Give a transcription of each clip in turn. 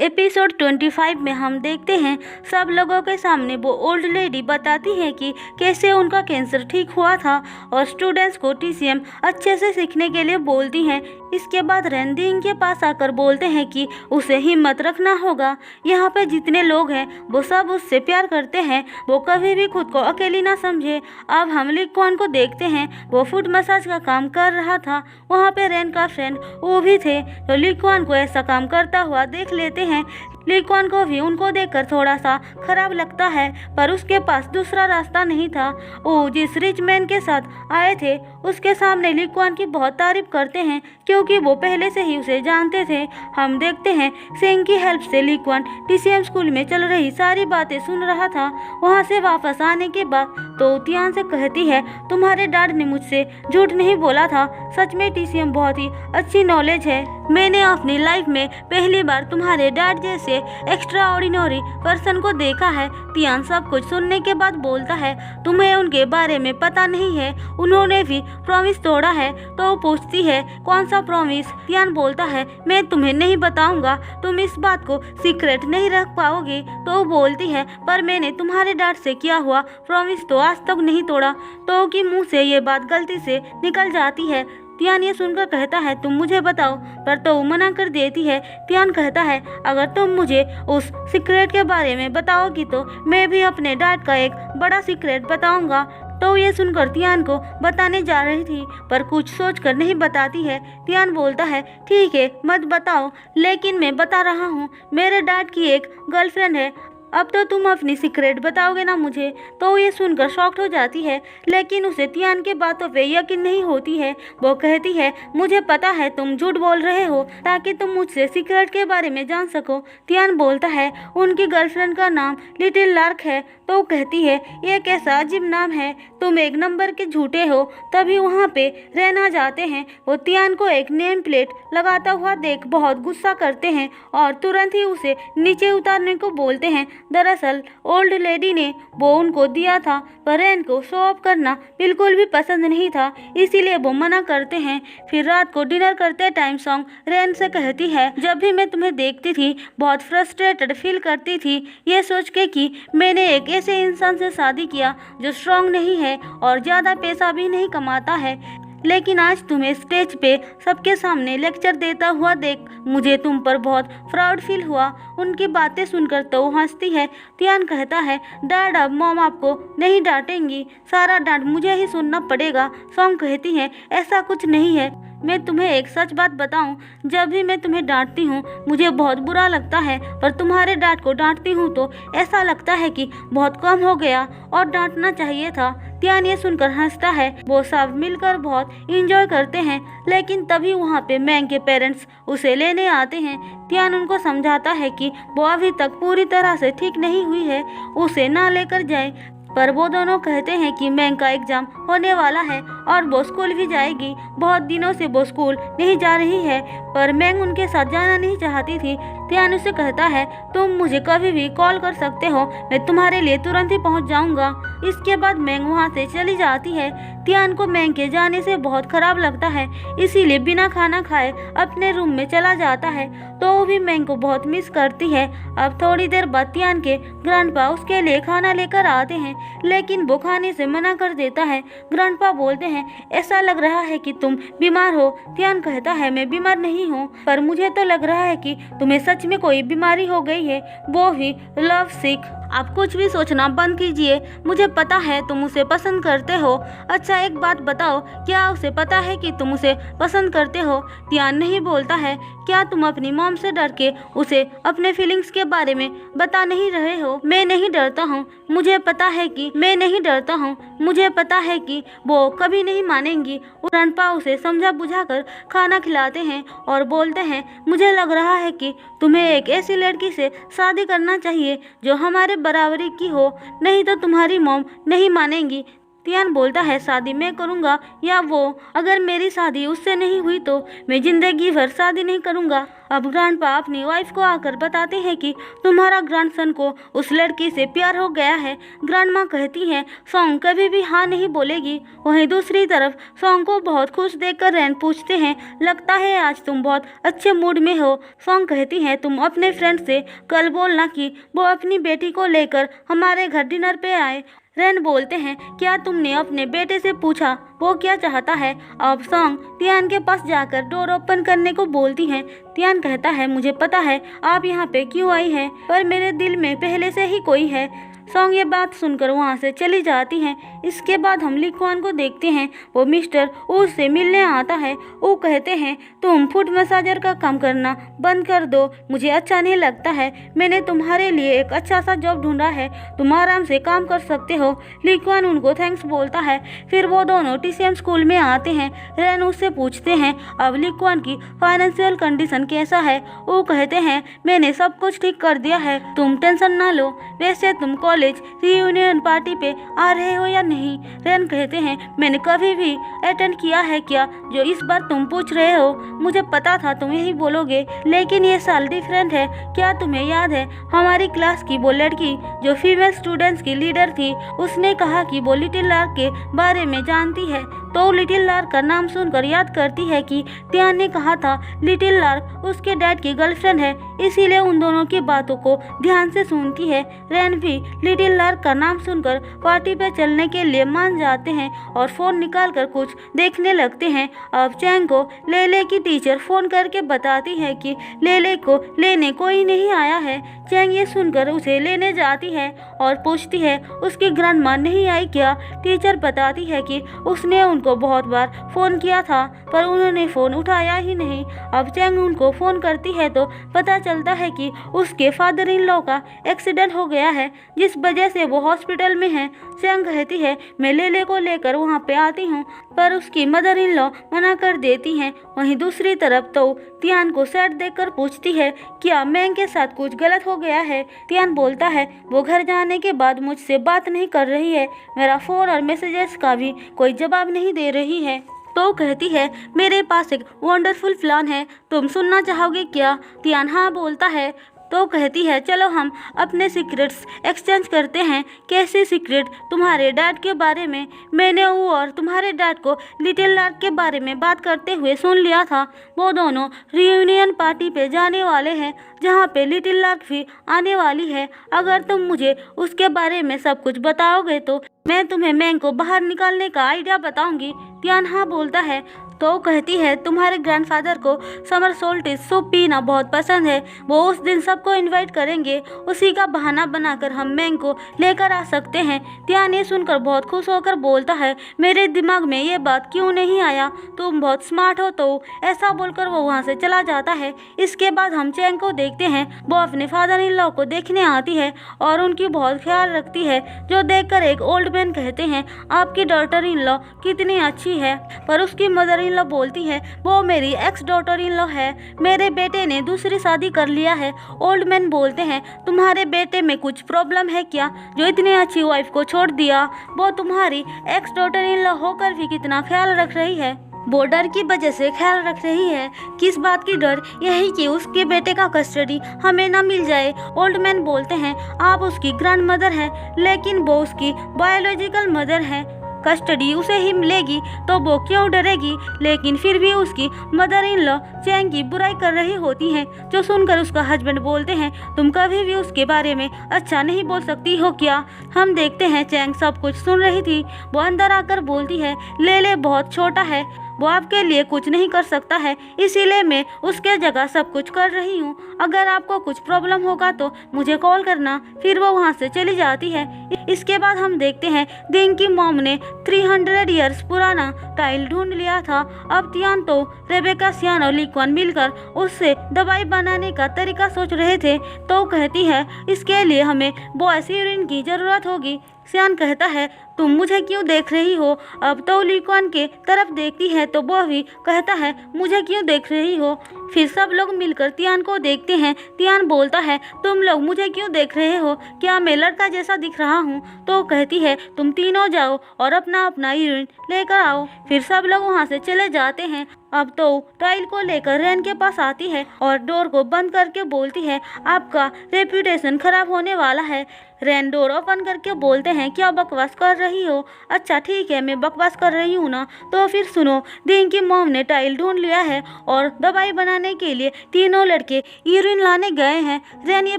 Episode 25 में हम देखते हैं सब लोगों के सामने वो ओल्ड लेडी बताती है कि कैसे उनका कैंसर ठीक हुआ था और स्टूडेंट्स को टीसीएम अच्छे से सीखने के लिए बोलती हैं। इसके बाद रैनदिंग के पास आकर बोलते हैं कि उसे हिम्मत रखना होगा। यहाँ पे जितने लोग हैं वो सब उससे प्यार करते हैं, वो कभी भी खुद को अकेली ना समझे। अब हम ली क्वान को देखते हैं, वो फुट मसाज का काम कर रहा था। वहाँ पे रैन का फ्रेंड वो भी थे तो ली क्वान को ऐसा काम करता हुआ देख लेते हैं। ली क्वान को भी उनको देखकर थोड़ा सा खराब लगता है, पर उसके पास दूसरा रास्ता नहीं था। वो जिस रिच मैन के साथ आए थे उसके सामने ली क्वान की बहुत तारीफ करते हैं क्योंकि वो पहले से ही उसे जानते थे। हम देखते हैं सेंग की हेल्प से ली क्वान टीसीएम स्कूल में चल रही सारी बातें सुन रहा था। वहाँ से वापस आने के बाद तो तियान से कहती है, तुम्हारे डैड ने मुझसे झूठ नहीं बोला था, सच में टीसीएम बहुत ही अच्छी नॉलेज है। मैंने अपनी लाइफ में पहली बार तुम्हारे डैड जैसे एक्स्ट्रा ऑर्डिनरी पर्सन को देखा है। तियान सब कुछ सुनने के बाद बोलता है, तुम्हें उनके बारे में पता नहीं है, उन्होंने भी प्रॉमिस तोड़ा है। तो वो पूछती है, कौन सा प्रॉमिस? तियान बोलता है, मैं तुम्हें नहीं बताऊंगा, तुम इस बात को सीक्रेट नहीं रख पाओगे। तो वो बोलती है, पर मैंने तुम्हारे डैड से किया हुआ प्रॉमिस तो आज तक नहीं तोड़ा। तो कि मुंह से ये बात गलती से निकल जाती है। तियान ये सुनकर कहता है, तुम मुझे बताओ, पर तो वो मना कर देती है। तियान कहता है, अगर तुम मुझे उस सीक्रेट के बारे में बताओगी तो मैं भी अपने डैड का एक बड़ा सीक्रेट बताऊंगा। तो ये सुनकर तियान को बताने जा रही थी पर कुछ सोचकर नहीं बताती है। तियान बोलता है, ठीक है मत बताओ, लेकिन मैं बता रहा हूँ, मेरे डैड की एक गर्लफ्रेंड है। अब तो तुम अपनी सीक्रेट बताओगे ना मुझे? तो ये सुनकर शॉक्ड हो जाती है, लेकिन उसे तियान के बातों पे यकीन नहीं होती है। वो कहती है, मुझे पता है तुम झूठ बोल रहे हो ताकि तुम मुझसे सीक्रेट के बारे में जान सको। तियान बोलता है, उनकी गर्लफ्रेंड का नाम लिटिल लार्क है। तो कहती है, ये कैसा अजीब नाम है, तुम एक नंबर के झूठे हो। तभी वहाँ पे रहना जाते हैं। वो तियान को एक नेम प्लेट लगाता हुआ देख बहुत गुस्सा करते हैं और तुरंत ही उसे नीचे उतारने को बोलते हैं। दरअसल ओल्ड लेडी ने वो उनको दिया था, पर रैन को शो ऑफ करना बिल्कुल भी पसंद नहीं था, इसीलिए वो मना करते हैं। फिर रात को डिनर करते टाइम सॉन्ग रैन से कहती है, जब भी मैं तुम्हें देखती थी बहुत फ्रस्ट्रेटेड फील करती थी, ये सोच के कि मैंने एक ऐसे इंसान से शादी किया जो स्ट्रांग नहीं है और ज़्यादा पैसा भी नहीं कमाता है। लेकिन आज तुम्हें स्टेज पे सबके सामने लेक्चर देता हुआ देख मुझे तुम पर बहुत प्राउड फील हुआ। उनकी बातें सुनकर तो हंसती है। तियान कहता है, डैड अब मॉम आपको नहीं डांटेंगी, सारा डांट मुझे ही सुनना पड़ेगा। सॉन्ग कहती है, ऐसा कुछ नहीं है, मैं तुम्हें एक सच बात बताऊं, जब भी मैं तुम्हें डांटती हूँ मुझे बहुत बुरा लगता है, पर तुम्हारे डैड को डांटती हूँ तो ऐसा लगता है कि बहुत कम हो गया और डांटना चाहिए था। तियान ये सुनकर हंसता है। वो सब मिलकर बहुत इंजॉय करते हैं, लेकिन तभी वहाँ पे मैंग के पेरेंट्स उसे लेने आते हैं। तियान उनको समझाता है कि वो अभी तक पूरी तरह से ठीक नहीं हुई है, उसे ना लेकर जाए, पर वो दोनों कहते हैं कि मैंग का एग्जाम होने वाला है और वो स्कूल भी जाएगी। बहुत दिनों से वो स्कूल नहीं जा रही है, पर मैंग उनके साथ जाना नहीं चाहती थी। तियान उसे कहता है, तुम मुझे कभी भी कॉल कर सकते हो, मैं तुम्हारे लिए तुरंत ही पहुंच जाऊंगा। इसके बाद मैंग वहां से चली जाती है। तियान को मैंग के जाने से बहुत खराब लगता है, इसीलिए बिना खाना खाए अपने रूम में चला जाता है। तो वो भी मैंग को बहुत मिस करती है। अब थोड़ी देर बाद तियान के ग्रैंडपा उसके लिए खाना लेकर आते हैं, लेकिन वो खाने से मना कर देता है। ग्रैंडपा बोलते हैं, ऐसा लग रहा है कि तुम बीमार हो। तियान कहता है, मैं बीमार नहीं हूँ, पर मुझे तो लग रहा है कि तुम्हें सच में कोई बीमारी हो गई है, वो भी लव सिक। आप कुछ भी सोचना बंद कीजिए, मुझे पता है तुम उसे पसंद करते हो। अच्छा एक बात बताओ, क्या उसे पता है कि तुम उसे पसंद करते हो? तियान नहीं बोलता है, क्या तुम अपनी मॉम से डर के उसे अपने फीलिंग्स के बारे में बता नहीं रहे हो? मैं नहीं डरता हूँ, मुझे पता है कि मैं नहीं डरता हूँ, मुझे पता है कि वो कभी नहीं मानेंगी। ग्रैंडपा उसे समझा बुझाकर खाना खिलाते हैं और बोलते हैं, मुझे लग रहा है कि तुम्हें एक ऐसी लड़की से शादी करना चाहिए जो हमारे बराबरी की हो, नहीं तो तुम्हारी मॉम नहीं मानेंगी। तियान बोलता है शादी मैं करूँगा या वो, अगर मेरी शादी उससे नहीं हुई तो मैं जिंदगी भर शादी नहीं करूँगा। अब ग्रैंडपा अपनी वाइफ को आकर बताते हैं कि तुम्हारा ग्रैंडसन को उस लड़की से प्यार हो गया है। ग्रैंडमा कहती है सॉन्ग कभी भी हाँ नहीं बोलेगी। वहीं दूसरी तरफ सॉन्ग को बहुत खुश देखकर रैन पूछते हैं लगता है आज तुम बहुत अच्छे मूड में हो। सॉन्ग कहती है तुम अपने फ्रेंड से कल बोलना कि वो अपनी बेटी को लेकर हमारे घर डिनर पे आए। रैन बोलते हैं क्या तुमने अपने बेटे से पूछा वो क्या चाहता है। अब सॉन्ग तियान के पास जाकर डोर ओपन करने को बोलती हैं। तियान कहता है मुझे पता है आप यहाँ पे क्यों आई हैं, पर मेरे दिल में पहले से ही कोई है। सॉन्ग ये बात सुनकर वहाँ से चली जाती हैं। इसके बाद हम लिक्वान को देखते हैं, वो मिस्टर ऊ से मिलने आता है। वो कहते हैं तुम फुट मसाजर का काम करना बंद कर दो, मुझे अच्छा नहीं लगता है। मैंने तुम्हारे लिए एक अच्छा सा जॉब ढूंढा है, तुम आराम से काम कर सकते हो। लिक्वान उनको थैंक्स बोलता है। फिर वो दोनों टीसीएम स्कूल में आते हैं। रैन उससे पूछते हैं अब लिक्वान की फाइनेंशियल कंडीशन कैसा है। वो कहते हैं मैंने सब कुछ ठीक कर दिया है, तुम टेंशन ना लो। वैसे तुम कॉलेज रियूनियन पार्टी पे आ रहे हो या नहीं। रैन कहते हैं मैंने कभी भी अटेंड किया है क्या जो इस बार तुम पूछ रहे हो। मुझे पता था तुम यही बोलोगे, लेकिन ये साल डिफरेंट है। क्या तुम्हें याद है हमारी क्लास की वो लड़की जो फीमेल स्टूडेंट्स की लीडर थी, उसने कहा कि वो लिटिल लार्क के बारे में जानती है। तो लिटिल लार्क का नाम सुनकर याद करती है कि तियान ने कहा था लिटिल लार्क उसके डैड की गर्लफ्रेंड है, इसीलिए उन दोनों की बातों को ध्यान से सुनती है। रैन भी लिटिल लार्क का नाम सुनकर पार्टी पे चलने के लिए मान जाते हैं और फोन निकालकर कुछ देखने लगते हैं। अब चैंग को लेले की टीचर फोन करके बताती है कि लेले को लेने कोई नहीं आया है। चैंग ये सुनकर उसे लेने जाती है और पूछती है उसकी ग्रैंडमा नहीं आई क्या। टीचर बताती है कि उसने उनको बहुत बार फोन किया था पर उन्होंने फोन उठाया ही नहीं। अब चैंग उनको फोन करती है तो पता चलता है कि उसके फादर इन लॉ का एक्सीडेंट हो गया है, जिस वजह से वो हॉस्पिटल में है। चैंग कहती है मैं लेले को लेकर वहाँ पे आती हूँ, पर उसकी मदर इन लॉ मना कर देती हैं। वहीं दूसरी तरफ तो तियान को सैड देखकर पूछती है क्या मैंग के साथ कुछ गलत हो गया है। तियान बोलता है वो घर जाने के बाद मुझसे बात नहीं कर रही है, मेरा फोन और मैसेजेस का भी कोई जवाब नहीं दे रही है। तो कहती है मेरे पास एक वंडरफुल प्लान है, तुम सुनना चाहोगे क्या। तियान हाँ बोलता है। तो कहती है चलो हम अपने सीक्रेट्स एक्सचेंज करते हैं। कैसे सीक्रेट। तुम्हारे डैड के बारे में मैंने वो और तुम्हारे डैड को लिटिल लार्क के बारे में बात करते हुए सुन लिया था। वो दोनों रियूनियन पार्टी पे जाने वाले हैं जहाँ पे लिटिल लार्क भी आने वाली है। अगर तुम मुझे उसके बारे में सब कुछ बताओगे तो मैं तुम्हें मैंग को बाहर निकालने का आइडिया बताऊंगी। तियान हाँ बोलता है। तो कहती है तुम्हारे ग्रैंडफादर को समर सोल्टिस सूप पीना बहुत पसंद है, वो उस दिन सबको इनवाइट करेंगे, उसी का बहाना बनाकर हम मैंग को लेकर आ सकते हैं। तियान ये सुनकर बहुत खुश होकर बोलता है मेरे दिमाग में ये बात क्यों नहीं आया, तुम बहुत स्मार्ट हो। तो ऐसा बोलकर वो वहाँ से चला जाता है। इसके बाद हम चैंग को देखते हैं, वो अपने फादर इन लॉ को देखने आती है और उनकी बहुत ख्याल रखती है, जो देखकर एक ओल्ड मैन कहते हैं आपकी डॉटर इन लॉ कितनी अच्छी है। पर उसकी मदर इन लॉ बोलती है वो मेरी एक्स डॉटर इन लॉ है, मेरे बेटे ने दूसरी शादी कर लिया है। ओल्ड मैन बोलते हैं तुम्हारे बेटे में कुछ प्रॉब्लम है क्या जो इतनी अच्छी वाइफ को छोड़ दिया। वो तुम्हारी एक्स डॉटर इन लॉ होकर भी कितना ख्याल रख रही है। वो डर की वजह से ख्याल रख रही है। किस बात की डर। यही कि उसके बेटे का कस्टडी हमें ना मिल जाए। ओल्ड मैन बोलते हैं आप उसकी ग्रैंड मदर हैं, लेकिन वो उसकी बायोलॉजिकल मदर है, कस्टडी उसे ही मिलेगी तो वो क्यों डरेगी। लेकिन फिर भी उसकी मदर इन लॉ चैंग की बुराई कर रही होती हैं, जो सुनकर उसका हस्बैंड बोलते हैं तुम कभी भी उसके बारे में अच्छा नहीं बोल सकती हो क्या। हम देखते हैं चैंग सब कुछ सुन रही थी। वो अंदर आकर बोलती है लेले बहुत छोटा है, वो आपके लिए कुछ नहीं कर सकता है, इसीलिए मैं उसके जगह सब कुछ कर रही हूँ। अगर आपको कुछ प्रॉब्लम होगा तो मुझे कॉल करना। फिर वो वहाँ से चली जाती है। इसके बाद हम देखते हैं दिंग की मॉम ने 300 ईयर्स पुराना टाइल ढूंढ लिया था। अब तियान तो रेबेका, सियान और लिक्वान मिलकर उससे दवाई बनाने का तरीका सोच रहे थे। तो कहती है इसके लिए हमें बॉयस यूरिन की जरूरत होगी। सियान कहता है तुम मुझे क्यों देख रही हो। अब तो लीक्वान के तरफ देखती है तो वो भी कहता है मुझे क्यों देख रही हो। फिर सब लोग मिलकर तियान को देखते हैं। तियान बोलता है तुम लोग मुझे क्यों देख रहे हो, क्या मैं लड़का जैसा दिख रहा हूँ। तो कहती है तुम तीनों जाओ और अपना अपना यूरिन लेकर आओ। फिर सब लोग वहाँ से चले जाते हैं। अब तो टाइल को लेकर रेन के पास आती है और डोर को बंद करके बोलती है आपका रेप्यूटेशन खराब होने वाला है। रेन डोर ओपन करके बोलते हैं क्या बकवास कर रही हो। अच्छा ठीक है मैं बकवास कर रही हूँ ना, तो फिर सुनो दिन की मॉम ने टाइल ढूंढ लिया है और दवाई बनाने के लिए तीनों लड़के यूरिन लाने गए हैं। रेन ये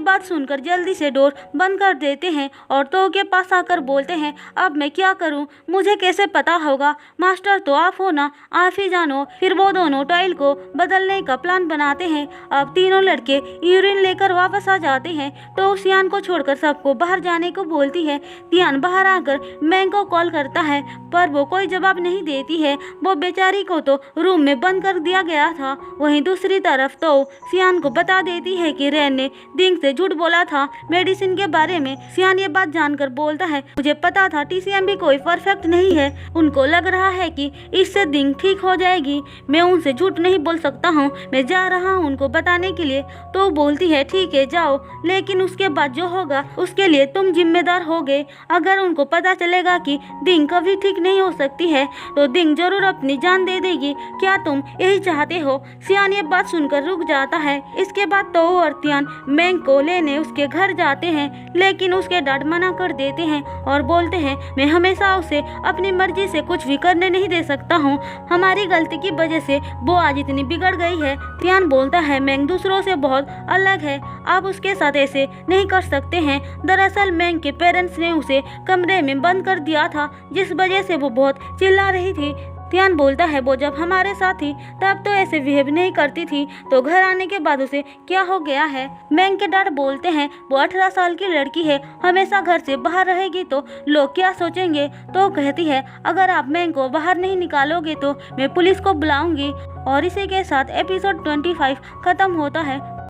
बात सुनकर जल्दी से डोर बंद कर देते हैं और तो के पास आकर बोलते हैं अब मैं क्या करूँ, मुझे कैसे पता होगा, मास्टर तो आप हो ना, आप ही जानो। फिर वो दोनों टाइल को बदलने का प्लान बनाते हैं। अब तीनों लड़के यूरिन लेकर वापस आ जाते हैं तो सियान को छोड़कर सबको बाहर जाने को बोलती है। तियान बाहर आकर मैंग को कॉल करता है पर वो कोई जवाब नहीं देती है, वो बेचारी को तो रूम में बंद कर दिया गया था। वहीं दूसरी तरफ तो सियान को बता देती है कि रेन ने दिंग से झूठ बोला था मेडिसिन के बारे में। सियान ये बात जानकर बोलता है मुझे पता था टीसीएम भी कोई परफेक्ट नहीं है, उनको लग रहा है कि इससे दिंग ठीक हो जाएगी, मैं उनसे झूठ नहीं बोल सकता हूँ, मैं जा रहा हूँ उनको बताने के लिए। तो बोलती है ठीक है जाओ, लेकिन उसके बाद जो होगा उसके लिए तुम जिम्मेदार होगे। अगर उनको पता चलेगा कि दिंग कभी ठीक नहीं हो सकती है तो दिंग जरूर अपनी जान दे देगी, क्या तुम यही चाहते हो। सियान ये बात सुनकर रुक जाता है। इसके बाद तो और तियान मैंग को लेने उसके घर जाते हैं, लेकिन उसके डैड मना कर देते हैं और बोलते हैं मैं हमेशा उसे अपनी मर्जी से कुछ भी करने नहीं दे सकता हूँ, हमारी गलती की वजह से वो आज इतनी बिगड़ गई है। तियान बोलता है मैंग दूसरों से बहुत अलग है, आप उसके साथ ऐसे नहीं कर सकते हैं। दरअसल मैंग के पेरेंट्स ने उसे कमरे में बंद कर दिया था जिस वजह से वो बहुत चिल्ला रही थी। तियान बोलता है वो जब हमारे साथ थी तब तो ऐसे बिहेव नहीं करती थी, तो घर आने के बाद उसे क्या हो गया है। मैंग के डैड बोलते हैं वो 18 साल की लड़की है, हमेशा घर से बाहर रहेगी तो लोग क्या सोचेंगे। तो कहती है अगर आप मैंग को बाहर नहीं निकालोगे तो मैं पुलिस को बुलाऊंगी। और इसी के साथ एपिसोड 25 खत्म होता है।